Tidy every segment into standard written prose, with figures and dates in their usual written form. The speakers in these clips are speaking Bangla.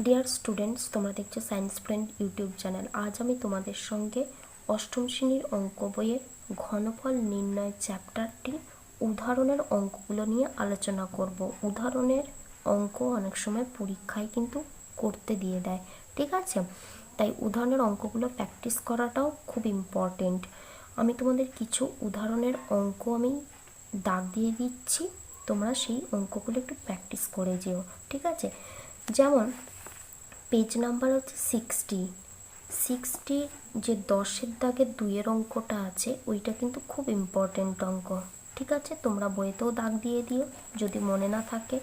ডিয়ার স্টুডেন্টস, তোমরা দেখছো সায়েন্স ফ্রেন্ড ইউটিউব চ্যানেল। আজ আমি তোমাদের সঙ্গে অষ্টম শ্রেণীর অঙ্ক বইয়ের ঘনফল নির্ণয় চ্যাপ্টারটি উদাহরণের অঙ্কগুলো নিয়ে আলোচনা করব। উদাহরণের অঙ্ক অনেক সময় পরীক্ষায় কিন্তু করতে দিয়ে দেয়, ঠিক আছে? তাই উদাহরণের অঙ্কগুলো প্র্যাকটিস করাটাও খুব ইম্পর্টেন্ট। আমি তোমাদের কিছু উদাহরণের অঙ্ক আমি দাগ দিয়ে দিচ্ছি, তোমরা সেই অঙ্কগুলো একটু প্র্যাকটিস করে যেও, ঠিক আছে? যেমন পেজ নাম্বার হচ্ছে 60 যে 10-এর দাগের 2-এর অঙ্কটা আছে ওইটা কিন্তু খুব ইম্পর্টেন্ট অঙ্ক, ঠিক আছে? তোমরা বইতেও দাগ দিয়ে দিও যদি মনে না থাকে।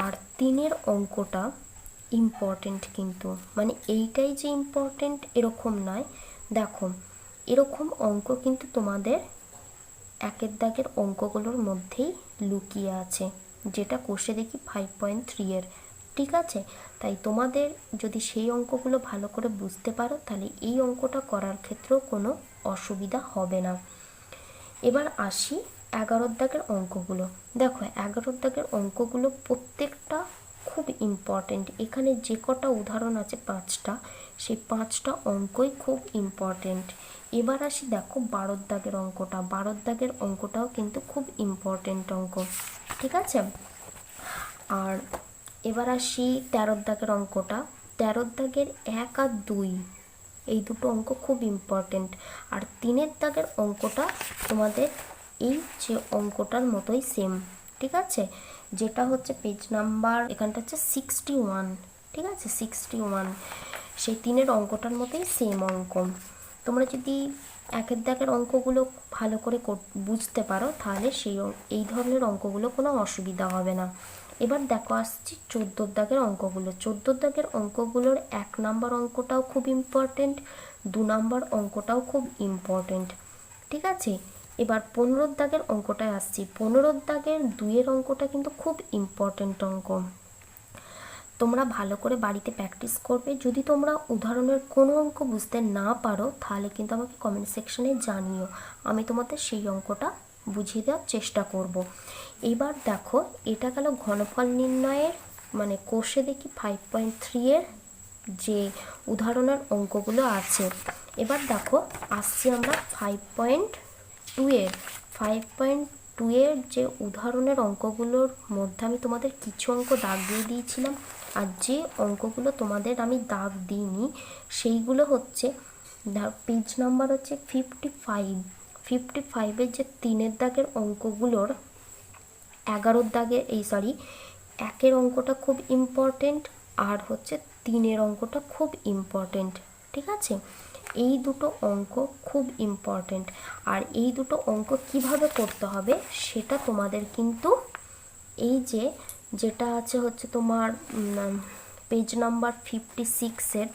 আর 3-এর অঙ্কটা ইম্পর্টেন্ট, কিন্তু মানে এইটাই যে ইম্পর্টেন্ট এরকম নয়। দেখো, এরকম অঙ্ক কিন্তু তোমাদের 1-এর দাগের অঙ্কগুলোর মধ্যেই লুকিয়ে আছে, যেটা কষে দেখি 5.3-এর, ঠিক আছে? তাই তোমাদের যদি সেই অঙ্কগুলো ভালো করে বুঝতে পারো তাহলে এই অঙ্কটা করার ক্ষেত্রেও কোনো অসুবিধা হবে না। এবার আসি 11-এর দাগের অঙ্কগুলো। দেখো, 11-এর দাগের অঙ্কগুলো প্রত্যেকটা খুব ইম্পর্টেন্ট। এখানে যে কটা উদাহরণ আছে 5টা, সেই 5টা অঙ্কই খুব ইম্পর্টেন্ট। এবার আসি, দেখো 12-এর দাগের অঙ্কটা। 12-এর দাগের অঙ্কটাও কিন্তু খুব ইম্পর্টেন্ট অঙ্ক, ঠিক আছে? আর এবার আসি 13-এর দাগের অঙ্কটা। 13-এর দাগের 1 আর 2 এই দুটো অঙ্ক খুব ইম্পর্টেন্ট। আর 3-এর দাগের অঙ্কটা তোমাদের এই যে অঙ্কটার মতোই সেম, ঠিক আছে? যেটা হচ্ছে পেজ নাম্বার, এখানটা হচ্ছে 61, ঠিক আছে? 61 সেই 3-এর অঙ্কটার মতোই সেম অঙ্ক। তোমরা যদি 1-এর দাগের অঙ্কগুলো ভালো করে বুঝতে পারো তাহলে এই ধরনের অঙ্কগুলো কোনো অসুবিধা হবে না। এবার দেখো, আসছি 14-এর দাগের অঙ্কগুলো। 14-এর দাগের অঙ্কগুলোর 1 নাম্বার অঙ্কটাও খুব ইম্পর্টেন্ট, 2 নাম্বার অঙ্কটাও খুব ইম্পর্টেন্ট, ঠিক আছে? এবার 15-এর দাগের অঙ্কটায় আসছি। 15-এর দাগের 2-এর অঙ্কটা কিন্তু খুব ইম্পর্টেন্ট অঙ্ক। তোমরা ভালো করে বাড়িতে প্র্যাকটিস করবে। যদি তোমরা উদাহরণের কোনো অঙ্ক বুঝতে না পারো তাহলে কিন্তু আমাকে কমেন্ট সেকশনে জানিও, আমি তোমাদের সেই অঙ্কটা বুঝিয়ে দেওয়ার চেষ্টা করব। এবার দেখো, এটা গেল ঘনফল নির্ণয়ের মানে কোষে দেখি 5.3-এর যে উদাহরণের অঙ্কগুলো আছে। এবার দেখো, আসছি আমরা 5.2-এর। 5.2-এর যে উদাহরণের অঙ্কগুলোর মধ্যে আমি তোমাদের কিছু অঙ্ক দাগ দিয়ে দিয়েছিলাম, আর যে অঙ্কগুলো তোমাদের আমি দাগ দিইনি সেইগুলো হচ্ছে, পেজ নাম্বার হচ্ছে 55-এর যে 3-এর দাগের অঙ্কগুলোর 11-এর দাগের 1-এর অঙ্কটা খুব ইম্পর্টেন্ট, আর হচ্ছে 3-এর অঙ্কটা খুব ইম্পর্টেন্ট, ঠিক আছে? এই দুটো অঙ্ক খুব ইম্পর্টেন্ট। আর এই দুটো অঙ্ক কিভাবে করতে হবে সেটা তোমাদের কিন্তু এই যেটা আছে হচ্ছে তোমার পেজ নাম্বার 56-এর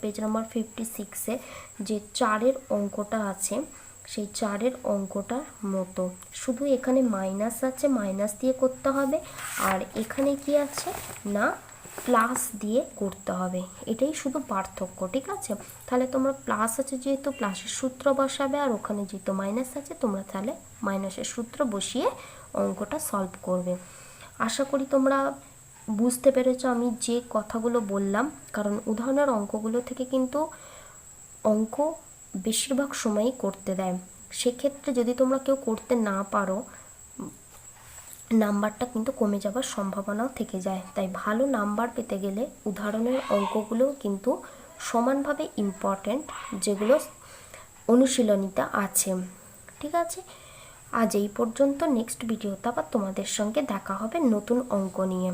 যে 4-এর অঙ্কটা আছে, সেই 4-এর অঙ্কটার মতো, শুধু এখানে মাইনাস আছে, মাইনাস দিয়ে করতে হবে। আর এখানে কি আছে না, প্লাস দিয়ে করতে হবে, এটাই শুধু পার্থক্য, ঠিক আছে? তাহলে তোমরা প্লাস আছে যেহেতু প্লাসের সূত্র বসাবে, আর ওখানে যেহেতু মাইনাস আছে তোমরা তাহলে মাইনাসের সূত্র বসিয়ে অঙ্কটা সলভ করবে। আশা করি তোমরা বুঝতে পেরেছো আমি যে কথাগুলো বললাম, কারণ উদাহরণের অঙ্কগুলো থেকে কিন্তু অঙ্ক বেশিরভাগ সময়ই করতে দেয়। সেক্ষেত্রে যদি তোমরা কেউ করতে না পারো, নাম্বারটা কিন্তু কমে যাওয়ার সম্ভাবনাও থেকে যায়। তাই ভালো নাম্বার পেতে গেলে উদাহরণের অঙ্কগুলো কিন্তু সমানভাবে ইম্পর্ট্যান্ট, যেগুলো অনুশীলনীতে আছে, ঠিক আছে? আজ এই পর্যন্ত। নেক্সট ভিডিওতে আবার তোমাদের সঙ্গে দেখা হবে নতুন অঙ্ক নিয়ে।